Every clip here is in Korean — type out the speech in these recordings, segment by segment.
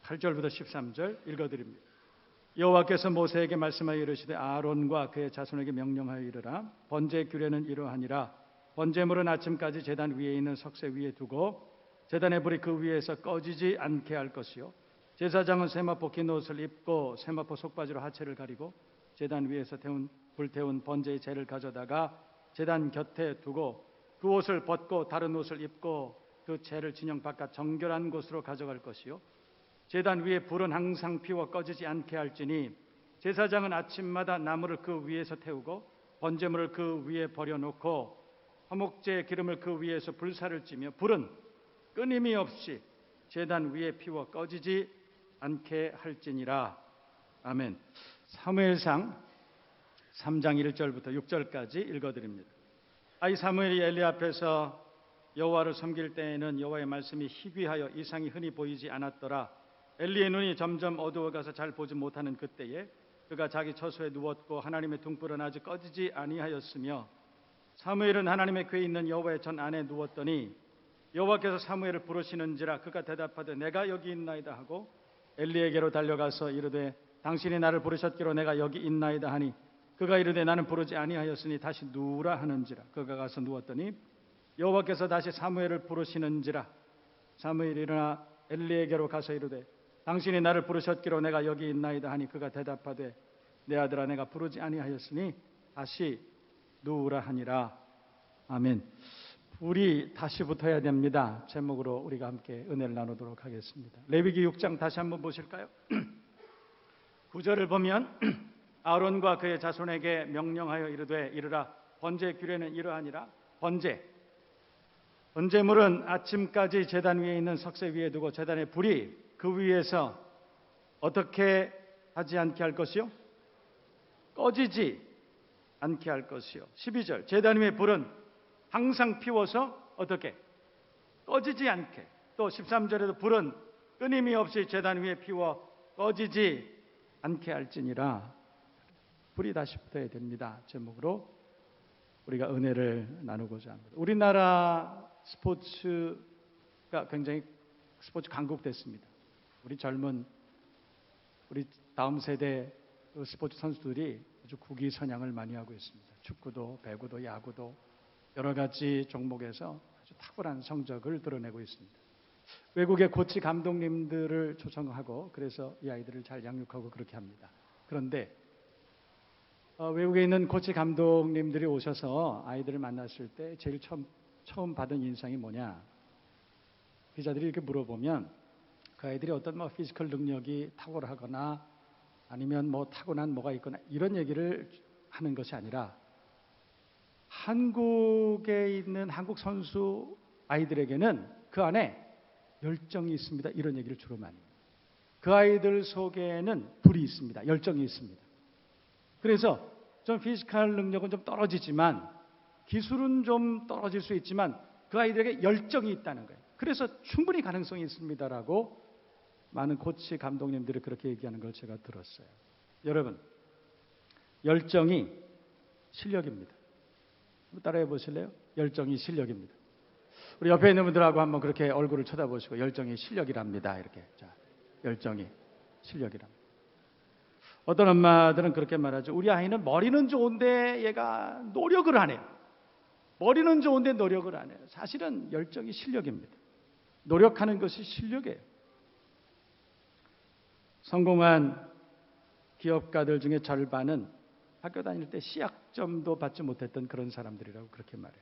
8절부터 13절 읽어드립니다. 여호와께서 모세에게 말씀하여 이르시되 아론과 그의 자손에게 명령하여 이르라. 번제 규례는 이러하니라. 번제물은 아침까지 제단 위에 있는 석쇠 위에 두고 제단의 불이 그 위에서 꺼지지 않게 할 것이요, 제사장은 세마포 긴 옷을 입고 세마포 속바지로 하체를 가리고 제단 위에서 불태운 번제의 재를 가져다가 제단 곁에 두고 그 옷을 벗고 다른 옷을 입고 그 재를 진영 바깥 정결한 곳으로 가져갈 것이요, 제단 위에 불은 항상 피워 꺼지지 않게 할지니 제사장은 아침마다 나무를 그 위에서 태우고 번제물을 그 위에 버려놓고 화목제의 기름을 그 위에서 불사를 찌며 불은 끊임이 없이 제단 위에 피워 꺼지지 않게 할지니라. 아멘. 사무엘상 3장 1절부터 6절까지 읽어드립니다. 아이 사무엘이 엘리 앞에서 여호와를 섬길 때에는 여호와의 말씀이 희귀하여 이상이 흔히 보이지 않았더라. 엘리의 눈이 점점 어두워가서 잘 보지 못하는 그때에 그가 자기 처소에 누웠고 하나님의 등불은 아직 꺼지지 아니하였으며 사무엘은 하나님의 궤에 있는 여호와의 전 안에 누웠더니 여호와께서 사무엘을 부르시는지라. 그가 대답하되 내가 여기 있나이다 하고 엘리에게로 달려가서 이르되 당신이 나를 부르셨기로 내가 여기 있나이다 하니 그가 이르되 나는 부르지 아니하였으니 다시 누우라 하는지라. 그가 가서 누웠더니 여호와께서 다시 사무엘을 부르시는지라. 사무엘이 일어나 엘리에게로 가서 이르되 당신이 나를 부르셨기로 내가 여기 있나이다 하니 그가 대답하되 내 아들아 내가 부르지 아니하였으니 다시 누우라 하니라. 아멘. 불이 다시 붙어야 됩니다. 제목으로 우리가 함께 은혜를 나누도록 하겠습니다. 레위기 6장 다시 한번 보실까요? 9절을 보면 아론과 그의 자손에게 명령하여 이르되 이르라. 번제 규례는 이러하니라. 번제물은 아침까지 제단 위에 있는 석쇠 위에 두고 제단의 불이 그 위에서 어떻게 하지 않게 할 것이요? 꺼지지 않게 할 것이요. 12절 제단 위의 불은 항상 피워서 어떻게? 꺼지지 않게. 또 13절에도 불은 끊임이 없이 제단 위에 피워 꺼지지 않게 할지니라. 불이 다시 붙어야 됩니다. 제목으로 우리가 은혜를 나누고자 합니다. 우리나라 스포츠가 굉장히 스포츠 강국됐습니다. 우리 다음 세대 스포츠 선수들이 아주 국위선양을 많이 하고 있습니다. 축구도, 배구도, 야구도 여러 가지 종목에서 아주 탁월한 성적을 드러내고 있습니다. 외국의 코치 감독님들을 초청하고 그래서 이 아이들을 잘 양육하고 그렇게 합니다. 그런데 외국에 있는 코치 감독님들이 오셔서 아이들을 만났을 때 제일 처음 받은 인상이 뭐냐? 기자들이 이렇게 물어보면 그 아이들이 어떤 피지컬 능력이 탁월하거나 아니면 타고난 뭐가 있거나 이런 얘기를 하는 것이 아니라 한국에 있는 한국 선수 아이들에게는 그 안에 열정이 있습니다. 이런 얘기를 주로 많이 해요. 그 아이들 속에는 불이 있습니다. 열정이 있습니다. 그래서 좀 피지컬 능력은 좀 떨어지지만 기술은 좀 떨어질 수 있지만 그 아이들에게 열정이 있다는 거예요. 그래서 충분히 가능성이 있습니다라고 많은 코치 감독님들이 그렇게 얘기하는 걸 제가 들었어요. 여러분, 열정이 실력입니다. 따라해 보실래요? 열정이 실력입니다. 우리 옆에 있는 분들하고 한번 그렇게 얼굴을 쳐다보시고 열정이 실력이랍니다. 이렇게. 자, 열정이 실력이랍니다. 어떤 엄마들은 그렇게 말하죠. 우리 아이는 머리는 좋은데 얘가 노력을 안 해요. 머리는 좋은데 노력을 안 해요. 사실은 열정이 실력입니다. 노력하는 것이 실력이에요. 성공한 기업가들 중에 절반은 학교 다닐 때 C학점도 받지 못했던 그런 사람들이라고 그렇게 말해요.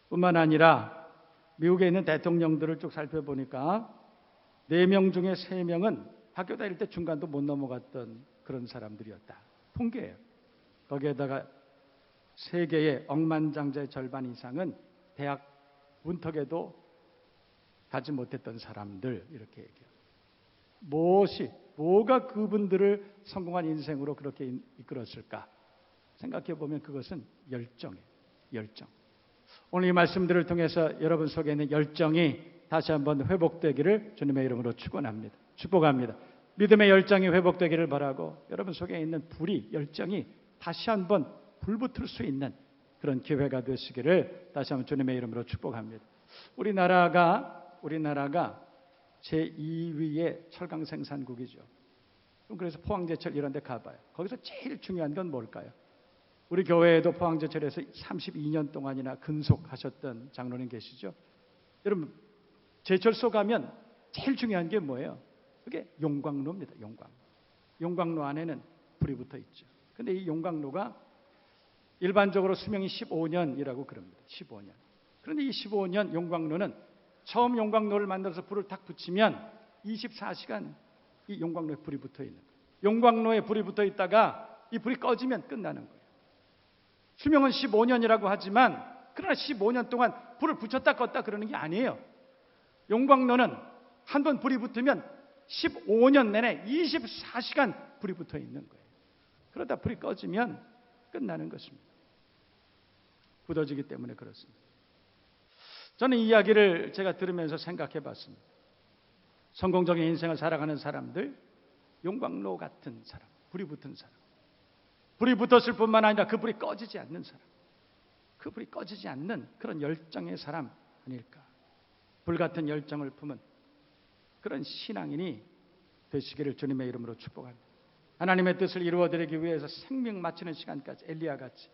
뿐만 아니라 미국에 있는 대통령들을 쭉 살펴보니까 4명 중에 3명은 학교 다닐 때 중간도 못 넘어갔던 그런 사람들이었다. 통계예요. 거기에다가 세계의 억만장자의 절반 이상은 대학 문턱에도 가지 못했던 사람들 이렇게 얘기해요. 뭐가 그분들을 성공한 인생으로 그렇게 이끌었을까? 생각해 보면 그것은 열정이에요. 열정. 오늘 이 말씀들을 통해서 여러분 속에 있는 열정이 다시 한번 회복되기를 주님의 이름으로 축원합니다. 축복합니다. 믿음의 열정이 회복되기를 바라고 여러분 속에 있는 불이 열정이 다시 한번 불붙을 수 있는 그런 기회가 되시기를 다시 한번 주님의 이름으로 축복합니다. 우리나라가 제2위의 철강 생산국이죠. 그래서 포항제철 이런 데 가봐요. 거기서 제일 중요한 건 뭘까요? 우리 교회에도 포항제철에서 32년 동안이나 근속하셨던 장로님 계시죠? 여러분, 제철소 가면 제일 중요한 게 뭐예요? 그게 용광로입니다. 용광로 안에는 불이 붙어 있죠. 근데 이 용광로가 일반적으로 수명이 15년이라고 그럽니다. 15년. 그런데 이 15년 용광로는 처음 용광로를 만들어서 불을 딱 붙이면 24시간 이 용광로에 불이 붙어 있는 거예요. 용광로에 불이 붙어 있다가 이 불이 꺼지면 끝나는 거예요. 수명은 15년이라고 하지만 그러나 15년 동안 불을 붙였다 껐다 그러는 게 아니에요. 용광로는 한 번 불이 붙으면 15년 내내 24시간 불이 붙어 있는 거예요. 그러다 불이 꺼지면 끝나는 것입니다. 굳어지기 때문에 그렇습니다. 저는 이 이야기를 제가 들으면서 생각해 봤습니다. 성공적인 인생을 살아가는 사람들, 용광로 같은 사람, 불이 붙은 사람, 불이 붙었을 뿐만 아니라 그 불이 꺼지지 않는 사람, 그 불이 꺼지지 않는 그런 열정의 사람 아닐까. 불같은 열정을 품은 그런 신앙인이 되시기를 주님의 이름으로 축복합니다. 하나님의 뜻을 이루어드리기 위해서 생명 마치는 시간까지 엘리야같이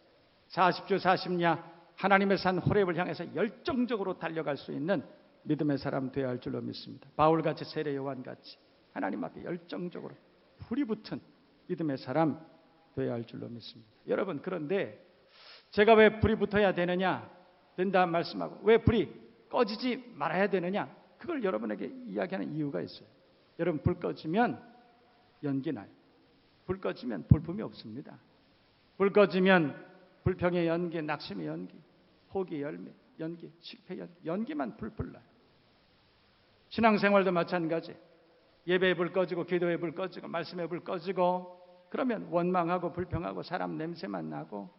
40주 40야 하나님의 산 호렙을 향해서 열정적으로 달려갈 수 있는 믿음의 사람 되어야 할 줄로 믿습니다. 바울같이 세례 요한같이 하나님 앞에 열정적으로 불이 붙은 믿음의 사람 되어야 할 줄로 믿습니다. 여러분, 그런데 제가 왜 불이 붙어야 되느냐, 된다 말씀하고 왜 불이 꺼지지 말아야 되느냐, 그걸 여러분에게 이야기하는 이유가 있어요. 여러분, 불 꺼지면 연기 나요. 불 꺼지면 볼품이 없습니다. 불 꺼지면 불평의 연기, 낙심의 연기, 포기의 열매, 연기, 실패의 연기, 연기만 풀풀 나요. 신앙생활도 마찬가지. 예배의 불 꺼지고 기도의 불 꺼지고 말씀의 불 꺼지고 그러면 원망하고 불평하고 사람 냄새만 나고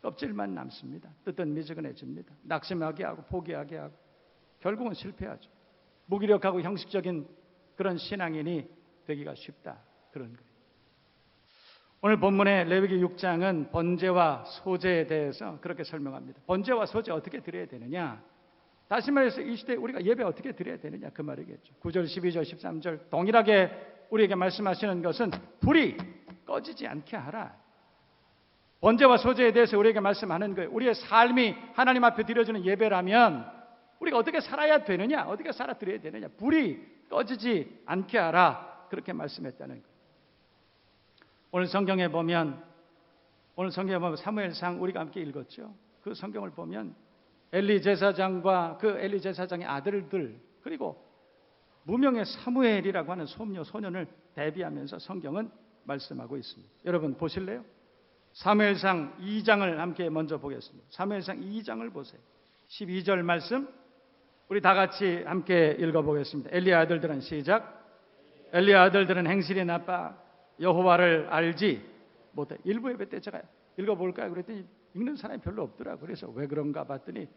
껍질만 남습니다. 뜻은 미지근해집니다. 낙심하게 하고 포기하게 하고 결국은 실패하죠. 무기력하고 형식적인 그런 신앙인이 되기가 쉽다. 그런 거예요. 오늘 본문의 레위기 6장은 번제와 소제에 대해서 그렇게 설명합니다. 번제와 소제 어떻게 드려야 되느냐? 다시 말해서 이 시대에 우리가 예배 어떻게 드려야 되느냐, 그 말이겠죠. 9절, 12절, 13절 동일하게 우리에게 말씀하시는 것은 불이 꺼지지 않게 하라. 번제와 소제에 대해서 우리에게 말씀하는 거예요. 우리의 삶이 하나님 앞에 드려지는 예배라면 우리가 어떻게 살아야 되느냐, 어떻게 살아드려야 되느냐, 불이 꺼지지 않게 하라, 그렇게 말씀했다는 거예요. 오늘 성경에 보면 사무엘상 우리가 함께 읽었죠. 그 성경을 보면 엘리 제사장과 그 엘리 제사장의 아들들, 그리고 무명의 사무엘이라고 하는 소녀 소년을 대비하면서 성경은 말씀하고 있습니다. 여러분 보실래요? 사무엘상 2장을 함께 먼저 보겠습니다. 사무엘상 2장을 보세요. 12절 말씀 우리 다 같이 함께 읽어보겠습니다. 엘리의 아들들은 시작. 엘리의 아들들은 행실이 나빠 여호와를 알지 못해. 일부 예배 때 제가 읽어볼까요? 그랬더니 읽는 사람이 별로 없더라고요. 그래서 왜 그런가 봤더니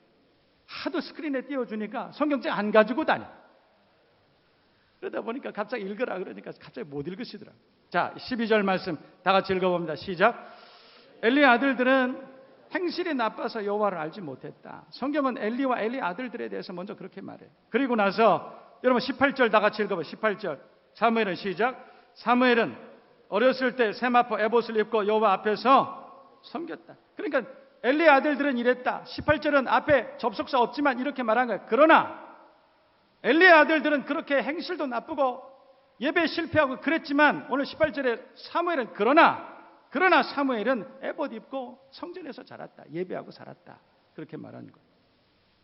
하도 스크린에 띄워주니까 성경책 안 가지고 다녀. 그러다 보니까 갑자기 읽으라 그러니까 갑자기 못 읽으시더라고요. 자, 12절 말씀 다 같이 읽어봅니다. 시작. 엘리의 아들들은 행실이 나빠서 여호와를 알지 못했다. 성경은 엘리와 엘리 아들들에 대해서 먼저 그렇게 말해요. 그리고 나서 여러분 18절 다 같이 읽어봐요. 18절 사무엘은 시작. 사무엘은 어렸을 때 세마포 에봇을 입고 여호와 앞에서 섬겼다. 그러니까 엘리의 아들들은 이랬다. 18절은 앞에 접속사 없지만 이렇게 말한 거예요. 그러나 엘리의 아들들은 그렇게 행실도 나쁘고 예배에 실패하고 그랬지만 오늘 18절에 사무엘은 그러나 사무엘은 에봇 입고 성전에서 자랐다. 예배하고 살았다. 그렇게 말하는 거예요.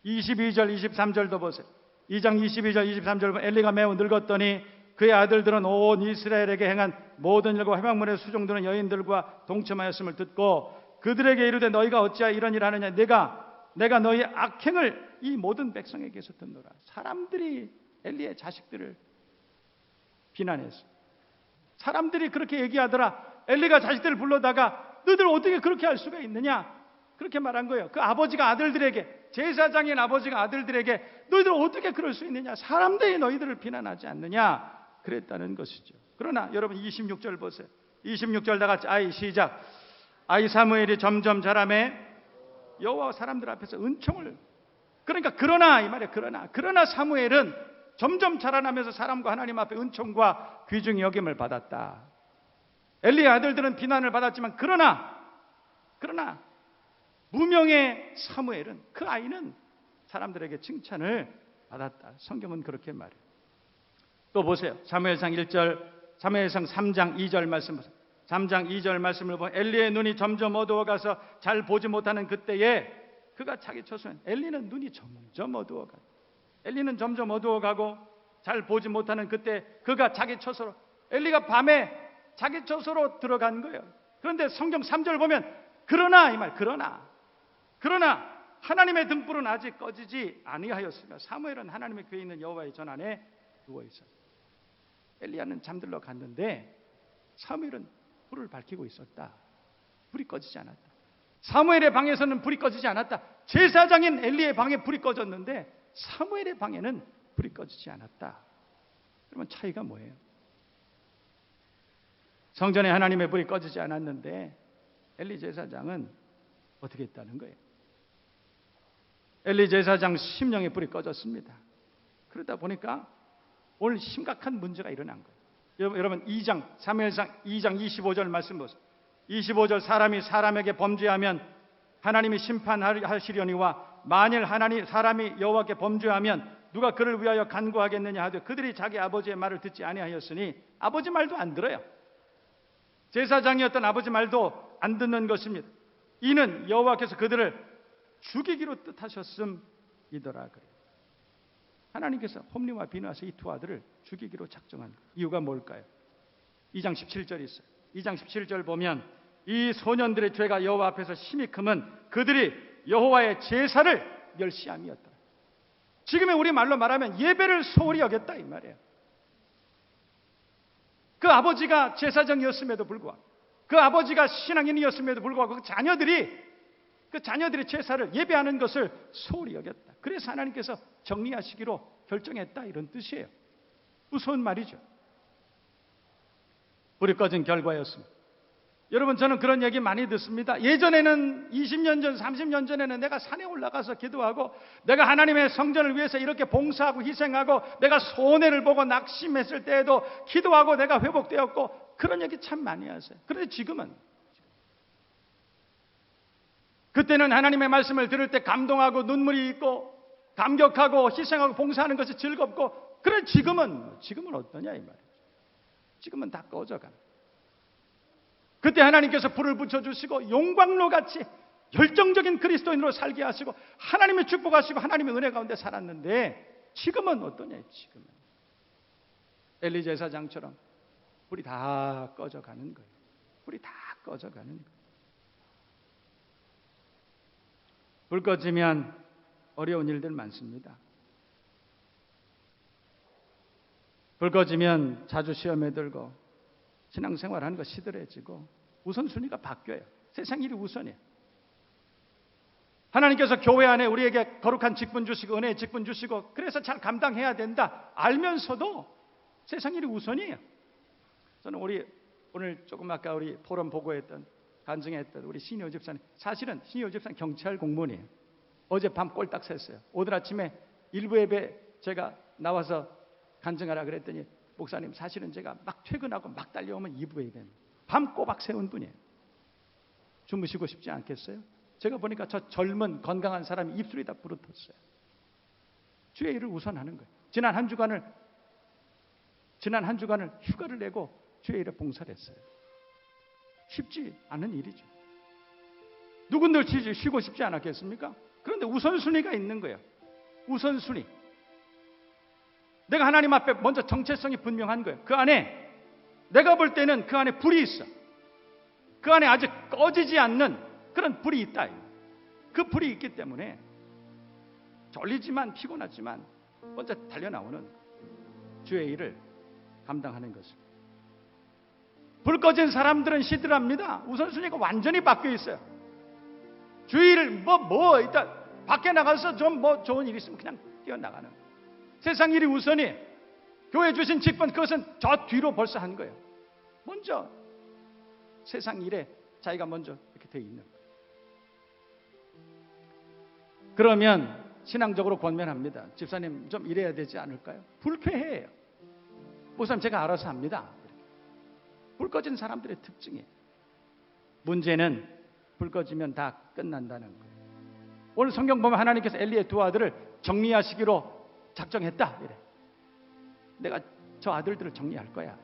22절 23절도 보세요. 2장 22절 23절 보면 엘리가 매우 늙었더니 그의 아들들은 온 이스라엘에게 행한 모든 일과 회막문에 수종드는 여인들과 동침하였음을 듣고 그들에게 이르되 너희가 어찌하여 이런 일을 하느냐. 내가 너희의 악행을 이 모든 백성에게서 듣노라. 사람들이 엘리의 자식들을 비난했어요. 사람들이 그렇게 얘기하더라. 엘리가 자식들을 불러다가 너희들 어떻게 그렇게 할 수가 있느냐, 그렇게 말한 거예요. 그 아버지가 아들들에게, 제사장인 아버지가 아들들에게 너희들 어떻게 그럴 수 있느냐, 사람들이 너희들을 비난하지 않느냐 그랬다는 것이죠. 그러나 여러분 26절 보세요. 26절 다 같이 시작. 사무엘이 점점 자라매 여호와 사람들 앞에서 은총을, 그러니까 그러나 이 말이에요. 그러나 사무엘은 점점 자라나면서 사람과 하나님 앞에 은총과 귀중히 여김을 받았다. 엘리의 아들들은 비난을 받았지만 그러나 무명의 사무엘은, 그 아이는 사람들에게 칭찬을 받았다. 성경은 그렇게 말해요. 또 보세요. 사무엘상 3장 2절 말씀 보세요. 3장 2절 말씀을 보면 엘리의 눈이 점점 어두워가서 잘 보지 못하는 그때에 그가 자기 처소에, 엘리는 눈이 점점 어두워가고, 엘리는 점점 어두워가고 잘 보지 못하는 그때 그가 자기 처소로, 엘리가 밤에 자기 처소로 들어간 거예요. 그런데 성경 3절 보면 그러나, 이 말, 그러나 하나님의 등불은 아직 꺼지지 아니하였으며 사무엘은 하나님의 궤에 있는 여호와의 전 안에 누워 있었다. 엘리야는 잠들러 갔는데 사무엘은 불을 밝히고 있었다. 불이 꺼지지 않았다. 사무엘의 방에서는 불이 꺼지지 않았다. 제사장인 엘리의 방에 불이 꺼졌는데 사무엘의 방에는 불이 꺼지지 않았다. 그러면 차이가 뭐예요? 성전에 하나님의 불이 꺼지지 않았는데 엘리 제사장은 어떻게 했다는 거예요? 엘리 제사장 심령의 불이 꺼졌습니다. 그러다 보니까 오늘 심각한 문제가 일어난 거예요. 여러분 사무엘상 2장 25절 말씀 보세요. 25절, 사람이 사람에게 범죄하면 하나님이 심판하시려니와 만일 사람이 여호와께 범죄하면 누가 그를 위하여 간구하겠느냐 하되 그들이 자기 아버지의 말을 듣지 아니하였으니, 아버지 말도 안 들어요. 제사장이었던 아버지 말도 안 듣는 것입니다. 이는 여호와께서 그들을 죽이기로 뜻하셨음이더라 그래요. 하나님께서 홈리와 비누아스 이 두 아들을 죽이기로 작정한 이유가 뭘까요? 2장 17절이 있어요. 2장 17절 보면 이 소년들의 죄가 여호와 앞에서 심히 크면 그들이 여호와의 제사를 멸시함이었다. 지금의 우리 말로 말하면 예배를 소홀히 여겼다 이 말이에요. 그 아버지가 제사장이었음에도 불구하고, 그 아버지가 신앙인이었음에도 불구하고 그 자녀들의 제사를 예배하는 것을 소홀히 여겼다. 그래서 하나님께서 정리하시기로 결정했다, 이런 뜻이에요. 무서운 말이죠. 불이 꺼진 결과였습니다. 여러분, 저는 그런 얘기 많이 듣습니다. 예전에는 20년 전, 30년 전에는 내가 산에 올라가서 기도하고 내가 하나님의 성전을 위해서 이렇게 봉사하고 희생하고 내가 손해를 보고 낙심했을 때에도 기도하고 내가 회복되었고, 그런 얘기 참 많이 하세요. 그런데 지금은, 그때는 하나님의 말씀을 들을 때 감동하고 눈물이 있고 감격하고 희생하고 봉사하는 것이 즐겁고, 그런데 지금은 어떠냐 이 말이에요. 지금은 다 꺼져가는. 그때 하나님께서 불을 붙여주시고 용광로같이 열정적인 그리스도인으로 살게 하시고 하나님의 축복하시고 하나님의 은혜 가운데 살았는데, 지금은 어떠냐. 지금은 엘리 제사장처럼 불이 다 꺼져가는 거예요. 불이 다 꺼져가는 거예요. 불 꺼지면 어려운 일들 많습니다. 불 꺼지면 자주 시험에 들고 신앙생활하는 거 시들해지고 우선순위가 바뀌어요. 세상 일이 우선이에요. 하나님께서 교회 안에 우리에게 거룩한 직분 주시고 은혜의 직분 주시고 그래서 잘 감당해야 된다 알면서도 세상 일이 우선이에요. 저는 오늘 조금 아까 우리 포럼 보고했던, 간증했던 우리 신효 집사님, 사실은 신효 집사님 경찰 공무원이에요. 어젯밤 꼴딱 샜어요. 오늘 아침에 일부 예배 제가 나와서 간증하라 그랬더니, 목사님 사실은 제가 막 퇴근하고 막 달려오면 2부 예배입니다. 밤 꼬박 세운 분이에요. 주무시고 싶지 않겠어요? 제가 보니까 저 젊은 건강한 사람이 입술이 다 부르텄어요. 주의 일을 우선하는 거예요. 지난 한 주간을 휴가를 내고 주의 일에 봉사를 했어요. 쉽지 않은 일이죠. 누군들 쉬고 싶지 않았겠습니까? 그런데 우선순위가 있는 거예요. 우선순위. 내가 하나님 앞에 먼저 정체성이 분명한 거예요. 그 안에, 내가 볼 때는 그 안에 불이 있어. 그 안에 아직 꺼지지 않는 그런 불이 있다. 그 불이 있기 때문에 졸리지만 피곤하지만 먼저 달려나오는 주의 일을 감당하는 것입니다. 불 꺼진 사람들은 시들합니다. 우선순위가 완전히 바뀌어 있어요. 주의 일을 일단 밖에 나가서 좀 좋은 일 있으면 그냥 뛰어나가는 거예요. 세상 일이 우선이, 교회 주신 직분 그것은 저 뒤로 벌써 한 거예요. 먼저 세상 일에 자기가 먼저 이렇게 돼 있는 거예요. 그러면 신앙적으로 권면합니다. 집사님 좀 이래야 되지 않을까요? 불쾌해요. 목사님 제가 알아서 합니다. 불 꺼진 사람들의 특징이에요. 문제는 불 꺼지면 다 끝난다는 거예요. 오늘 성경 보면 하나님께서 엘리의 두 아들을 정리하시기로 작정했다. 이래. 내가 저 아들들을 정리할 거야.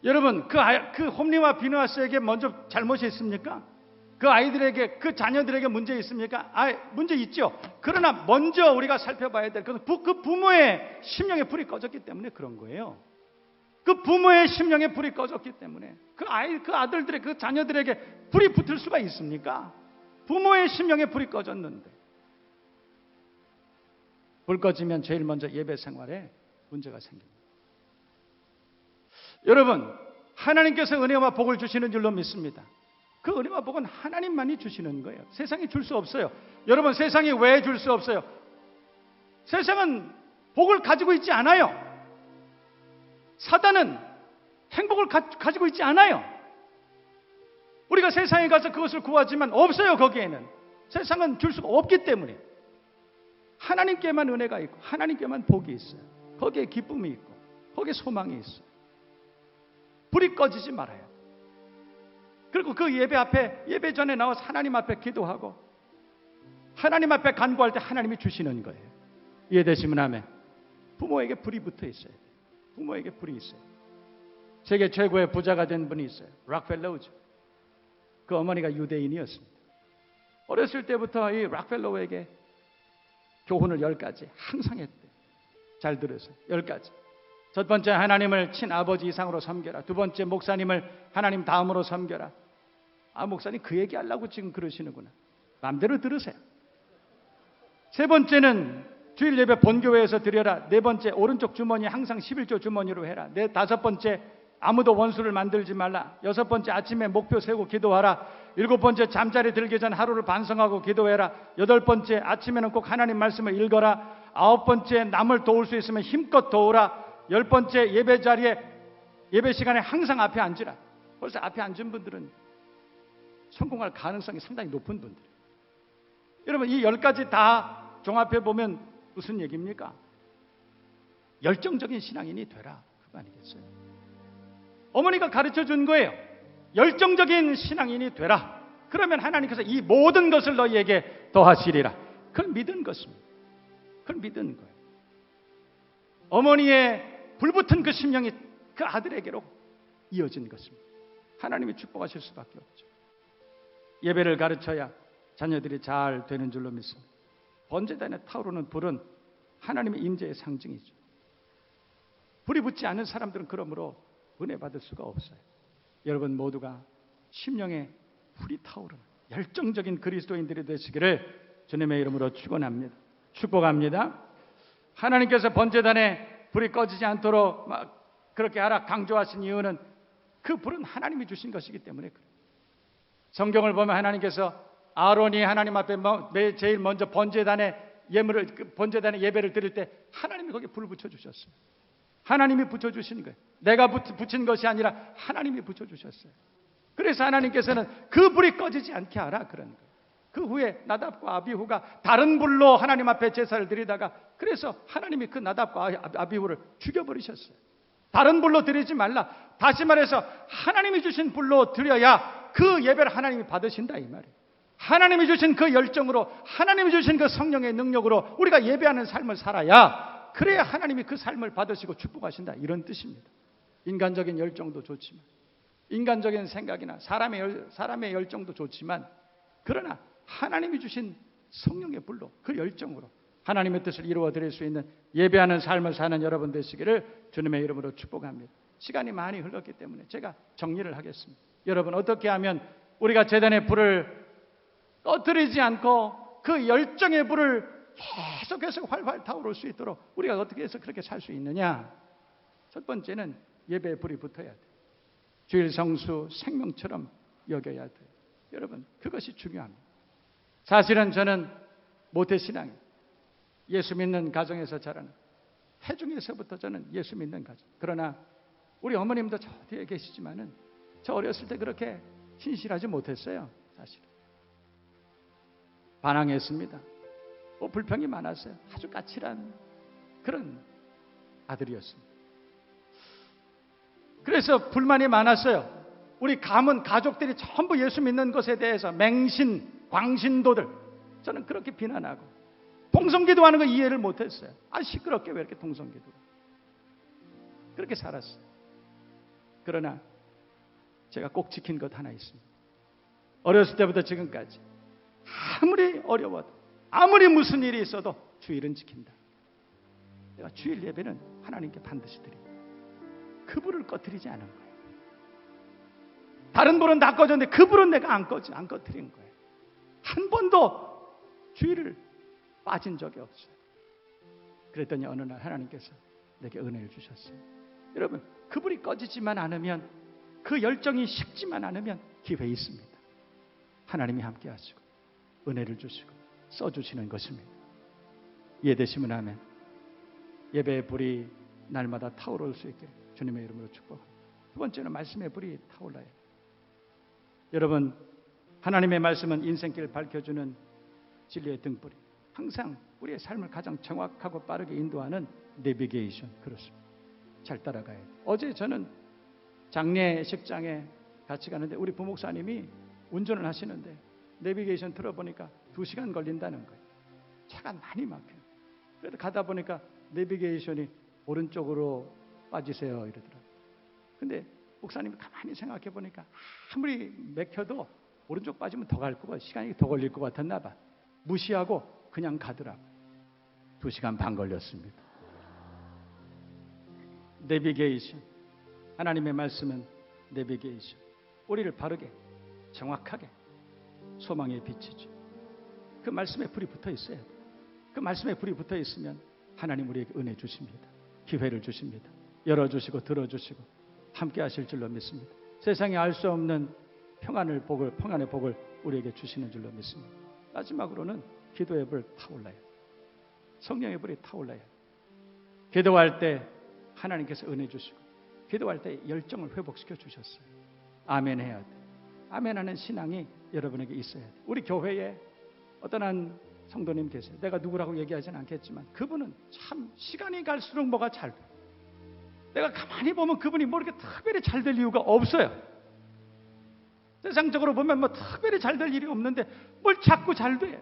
여러분 그 홈리와 비느하스에게 먼저 잘못이 있습니까? 그 아이들에게 그 자녀들에게 문제 있습니까? 문제 있죠. 그러나 먼저 우리가 살펴봐야 될 것은 그 부모의 심령에 불이 꺼졌기 때문에 그런 거예요. 그 부모의 심령에 불이 꺼졌기 때문에 그 아들들의 그 자녀들에게 불이 붙을 수가 있습니까? 부모의 심령에 불이 꺼졌는데 불 꺼지면 제일 먼저 예배 생활에 문제가 생깁니다. 여러분 하나님께서 은혜와 복을 주시는 줄로 믿습니다. 그 은혜와 복은 하나님만이 주시는 거예요. 세상이 줄 수 없어요. 여러분 세상이 왜 줄 수 없어요? 세상은 복을 가지고 있지 않아요. 사단은 행복을 가지고 있지 않아요. 우리가 세상에 가서 그것을 구하지만 없어요. 거기에는 세상은 줄 수가 없기 때문에 하나님께만 은혜가 있고 하나님께만 복이 있어요. 거기에 기쁨이 있고 거기에 소망이 있어요. 불이 꺼지지 말아요. 그리고 그 예배 전에 나와서 하나님 앞에 기도하고 하나님 앞에 간구할 때 하나님이 주시는 거예요. 이해되시면 아멘. 부모에게 불이 붙어 있어요. 부모에게 불이 있어요. 세계 최고의 부자가 된 분이 있어요. 락펠로우죠. 그 어머니가 유대인이었습니다. 어렸을 때부터 이 락펠로우에게 교훈을 10가지 항상 했대요. 잘 들으세요. 10가지. 첫 번째, 하나님을 친아버지 이상으로 섬겨라. 두 번째, 목사님을 하나님 다음으로 섬겨라. 목사님 그 얘기하려고 지금 그러시는구나. 마음대로 들으세요. 세 번째는 주일 예배 본교회에서 드려라. 네 번째, 오른쪽 주머니 항상 11조 주머니로 해라. 다섯 번째, 아무도 원수를 만들지 말라. 여섯 번째, 아침에 목표 세우고 기도하라. 일곱 번째, 잠자리 들기 전 하루를 반성하고 기도해라. 여덟 번째, 아침에는 꼭 하나님 말씀을 읽어라. 아홉 번째, 남을 도울 수 있으면 힘껏 도우라. 열 번째, 예배 자리에 예배 시간에 항상 앞에 앉으라. 벌써 앞에 앉은 분들은 성공할 가능성이 상당히 높은 분들이에요. 여러분 이 10가지 다 종합해 보면 무슨 얘기입니까? 열정적인 신앙인이 되라. 그거 아니겠어요? 어머니가 가르쳐 준 거예요. 열정적인 신앙인이 되라. 그러면 하나님께서 이 모든 것을 너희에게 더하시리라. 그걸 믿은 것입니다. 그걸 믿은 거예요. 어머니의 불붙은 그 심령이 그 아들에게로 이어진 것입니다. 하나님이 축복하실 수밖에 없죠. 예배를 가르쳐야 자녀들이 잘 되는 줄로 믿습니다. 번제단에 타오르는 불은 하나님의 임재의 상징이죠. 불이 붙지 않은 사람들은 그러므로 은혜 받을 수가 없어요. 여러분 모두가 심령에 불이 타오르는 열정적인 그리스도인들이 되시기를 주님의 이름으로 축원합니다. 축복합니다. 하나님께서 번제단에 불이 꺼지지 않도록 그렇게 하라 강조하신 이유는 그 불은 하나님이 주신 것이기 때문에 그래요. 성경을 보면 하나님께서 아론이 하나님 앞에 제일 먼저 번제단에 예배를 드릴 때 하나님이 거기에 불을 붙여주셨어요. 하나님이 붙여주신 거예요. 내가 붙인 것이 아니라 하나님이 붙여주셨어요. 그래서 하나님께서는 그 불이 꺼지지 않게 하라 그런 거예요. 그 후에 나답과 아비후가 다른 불로 하나님 앞에 제사를 드리다가 그래서 하나님이 그 나답과 아비후를 죽여버리셨어요. 다른 불로 드리지 말라. 다시 말해서 하나님이 주신 불로 드려야 그 예배를 하나님이 받으신다 이 말이에요. 하나님이 주신 그 열정으로 하나님이 주신 그 성령의 능력으로 우리가 예배하는 삶을 살아야 그래야 하나님이 그 삶을 받으시고 축복하신다 이런 뜻입니다. 인간적인 열정도 좋지만 인간적인 생각이나 사람의 열정도 좋지만 그러나 하나님이 주신 성령의 불로 그 열정으로 하나님의 뜻을 이루어 드릴 수 있는 예배하는 삶을 사는 여러분 되시기를 주님의 이름으로 축복합니다. 시간이 많이 흘렀기 때문에 제가 정리를 하겠습니다. 여러분 어떻게 하면 우리가 제단의 불을 꺼뜨리지 않고 그 열정의 불을 계속해서 활활 타오를 수 있도록 우리가 어떻게 해서 그렇게 살 수 있느냐? 첫 번째는 예배의 불이 붙어야 돼요. 주일 성수 생명처럼 여겨야 돼요. 여러분 그것이 중요합니다. 사실은 저는 모태신앙이에요. 예수 믿는 가정에서 자라는 태중에서부터 저는 예수 믿는 가정. 그러나 우리 어머님도 저 뒤에 계시지만은 저 어렸을 때 그렇게 신실하지 못했어요. 사실 반항했습니다. 불평이 많았어요. 아주 까칠한 그런 아들이었습니다. 그래서 불만이 많았어요. 우리 가문 가족들이 전부 예수 믿는 것에 대해서 맹신, 광신도들, 저는 그렇게 비난하고 통성기도하는 거 이해를 못했어요. 시끄럽게 왜 이렇게 통성기도? 그렇게 살았어요. 그러나 제가 꼭 지킨 것 하나 있습니다. 어렸을 때부터 지금까지 아무리 어려워도, 아무리 무슨 일이 있어도 주일은 지킨다. 내가 주일 예배는 하나님께 반드시 드립니다. 그 불을 꺼뜨리지 않은 거예요. 다른 불은 다 꺼졌는데 그 불은 내가 안 꺼뜨린 거예요. 한 번도 주일을 빠진 적이 없어요. 그랬더니 어느 날 하나님께서 내게 은혜를 주셨어요. 여러분, 그 불이 꺼지지만 않으면, 그 열정이 식지만 않으면 기회 있습니다. 하나님이 함께 하시고 은혜를 주시고 써주시는 것입니다. 이해되시면 아멘. 예배의 불이 날마다 타오를 수 있게 주님의 이름으로 축복합니다. 두 번째는 말씀의 불이 타올라요. 여러분, 하나님의 말씀은 인생길을 밝혀주는 진리의 등불이, 항상 우리의 삶을 가장 정확하고 빠르게 인도하는 내비게이션. 그렇습니다. 잘 따라가야 돼요. 어제 저는 장례식장에 같이 가는데 우리 부목사님이 운전을 하시는데 내비게이션 틀어보니까 2시간 걸린다는 거예요. 차가 많이 막혀요. 그래도 가다 보니까 내비게이션이 오른쪽으로 빠지세요 이러더라고요. 근데 목사님이 가만히 생각해 보니까 아무리 맥혀도 오른쪽 빠지면 더 갈 거고 시간이 더 걸릴 것 같았나 봐. 무시하고 그냥 가더라고요. 2시간 반 걸렸습니다. 내비게이션. 하나님의 말씀은 내비게이션. 우리를 바르게, 정확하게 소망의 빛이죠. 그 말씀에 불이 붙어 있어야 돼요. 그 말씀에 불이 붙어 있으면 하나님 우리에게 은혜 주십니다. 기회를 주십니다. 열어주시고 들어주시고 함께 하실 줄로 믿습니다. 세상에 알 수 없는 평안의 복을 우리에게 주시는 줄로 믿습니다. 마지막으로는 기도의 불 타올라요. 성령의 불이 타올라요. 기도할 때 하나님께서 은혜 주시고, 기도할 때 열정을 회복시켜 주셨어요. 아멘 해야 돼. 아멘하는 신앙이 여러분에게 있어야 돼. 우리 교회에 어떤 한 성도님 계세요. 내가 누구라고 얘기하지는 않겠지만 그분은 참 시간이 갈수록 뭐가 잘 돼. 내가 가만히 보면 그분이 뭐 이렇게 특별히 잘 될 이유가 없어요. 세상적으로 보면 뭐 특별히 잘 될 일이 없는데 뭘 자꾸 잘 돼.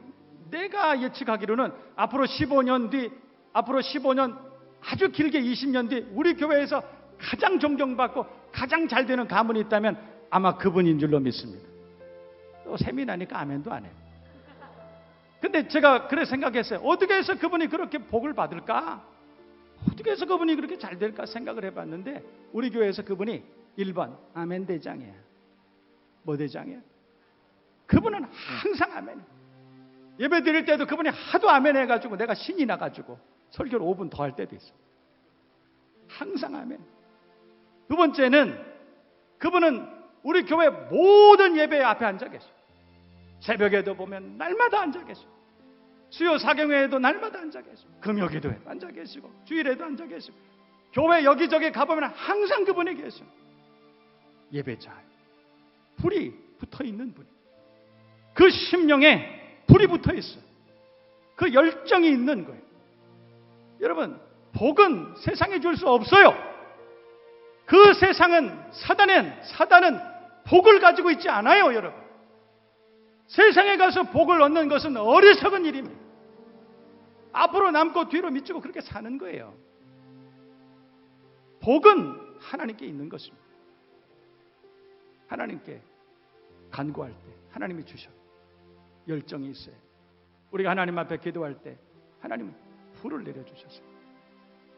내가 예측하기로는 앞으로 15년 뒤, 앞으로 15년, 아주 길게 20년 뒤 우리 교회에서 가장 존경받고 가장 잘 되는 가문이 있다면 아마 그분인 줄로 믿습니다. 또 셈이 나니까 아멘도 안 해요. 근데 제가 그래 생각했어요. 어떻게 해서 그분이 그렇게 복을 받을까? 어떻게 해서 그분이 그렇게 잘 될까 생각을 해봤는데 우리 교회에서 그분이 1번 아멘 대장이야. 뭐 대장이야? 그분은 항상 아멘. 예배 드릴 때도 그분이 하도 아멘 해가지고 내가 신이 나가지고 설교를 5분 더 할 때도 있어. 항상 아멘. 두 번째는 그분은 우리 교회 모든 예배 앞에 앉아 계셔. 새벽에도 보면 날마다 앉아 계셔. 수요 사경회에도 날마다 앉아 계시고, 금요기도에도 앉아 계시고, 주일에도 앉아 계시고, 교회 여기저기 가보면 항상 그분이 계셔. 예배자 불이 붙어 있는 분. 그 심령에 불이 붙어 있어. 그 열정이 있는 거예요. 여러분, 복은 세상에 줄 수 없어요. 그 세상은 사단은 복을 가지고 있지 않아요, 여러분. 세상에 가서 복을 얻는 것은 어리석은 일입니다. 앞으로 남고 뒤로 미치고 그렇게 사는 거예요. 복은 하나님께 있는 것입니다. 하나님께 간구할 때 하나님이 주셔. 열정이 있어요. 우리가 하나님 앞에 기도할 때 하나님은 불을 내려주셨어요.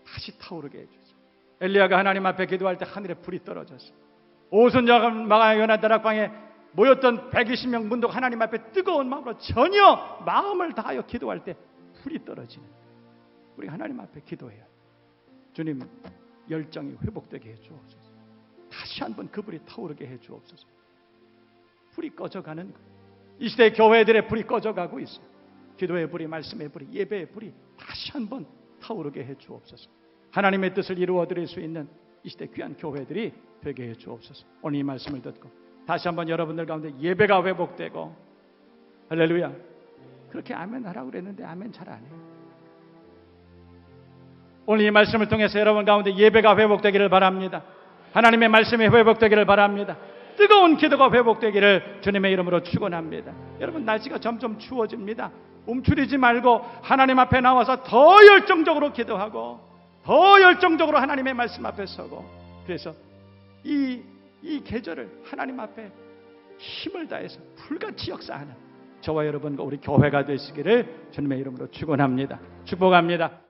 다시 타오르게 해주세요. 엘리야가 하나님 앞에 기도할 때 하늘에 불이 떨어졌어요. 오순절마가 연한 다락방에 모였던 120명 문도가 하나님 앞에 뜨거운 마음으로 전혀 마음을 다하여 기도할 때 불이 떨어지는, 우리 하나님 앞에 기도해요. 주님, 열정이 회복되게 해주옵소서. 다시 한번 그 불이 타오르게 해주옵소서. 불이 꺼져가는 거예요. 이 시대 교회들의 불이 꺼져가고 있어요. 기도의 불이, 말씀의 불이, 예배의 불이 다시 한번 타오르게 해주옵소서. 하나님의 뜻을 이루어드릴 수 있는 이 시대 귀한 교회들이 되게 해주옵소서. 오늘 이 말씀을 듣고 다시 한번 여러분들 가운데 예배가 회복되고, 할렐루야, 그렇게 아멘 하라고 그랬는데 아멘 잘 안 해요. 오늘 이 말씀을 통해서 여러분 가운데 예배가 회복되기를 바랍니다. 하나님의 말씀이 회복되기를 바랍니다. 뜨거운 기도가 회복되기를 주님의 이름으로 축원합니다. 여러분 날씨가 점점 추워집니다. 움츠리지 말고 하나님 앞에 나와서 더 열정적으로 기도하고 더 열정적으로 하나님의 말씀 앞에 서고, 그래서 이 계절을 하나님 앞에 힘을 다해서 불같이 역사하는 저와 여러분과 우리 교회가 되시기를 주님의 이름으로 축원합니다. 축복합니다.